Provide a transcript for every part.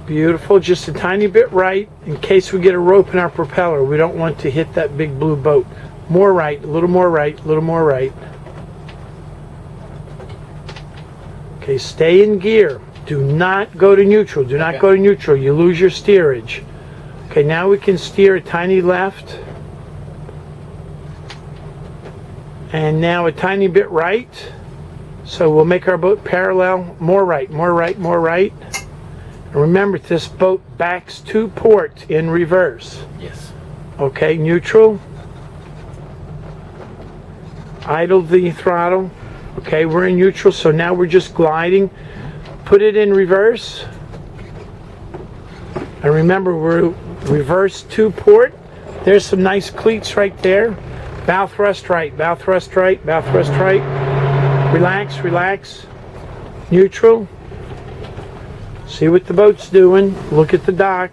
Beautiful, just a tiny bit right in case we get a rope in our propeller. We don't want to hit that big blue boat. More right, a little more right, a little more right. Okay, stay in gear. Do not go to neutral. Do not go to neutral. You lose your steerage. Okay, now we can steer a tiny left. And now a tiny bit right. So we'll make our boat parallel. More right, more right, more right. And remember, this boat backs to port in reverse. Yes. Okay, neutral. Idle the throttle. Okay, we're in neutral, so now we're just gliding. Put it in reverse. And remember, we're reverse to port. There's some nice cleats right there. Bow thrust right, bow thrust right, bow thrust right. Relax, relax. Neutral. See what the boat's doing. Look at the dock.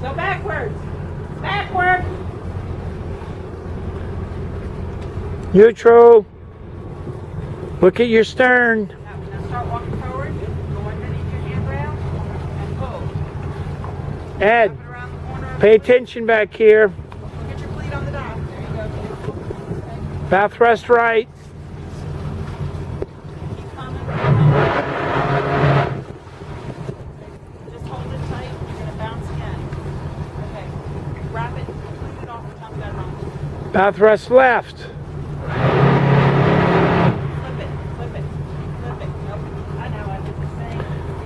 Go backwards. Backward. Neutral. Look at your stern. Now start walking forward. Go underneath your handrail and pull. Ed, Wrap it around the corner. pay attention back here. Look at your cleat on the dock. There you go. Bow thrust right. Keep coming. Just hold it tight. You're going to bounce again. Okay. Wrap it. Clean it off. Tell me that wrong. Bow thrust left. Flip it. Flip it. Flip it. Nope. I know. I did the same.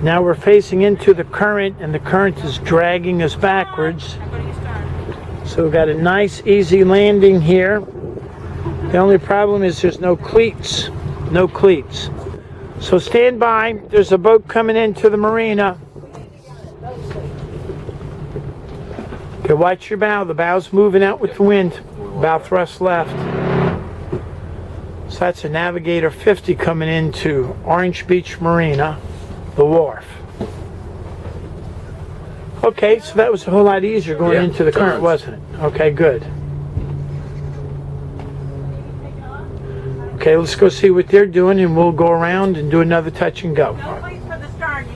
Now we're facing into the current, and the current is dragging us backwards. Now go to your stern. So we've got a nice, easy landing here. The only problem is there's no cleats. No cleats. So stand by. There's a boat coming into the marina. Okay, watch your bow. The bow's moving out with the wind. Bow thrust left. So that's a Navigator 50 coming into Orange Beach Marina, the wharf. Okay, so that was a whole lot easier going into the current, wasn't it? Okay, good. Okay, let's go see what they're doing, and we'll go around and do another touch and go.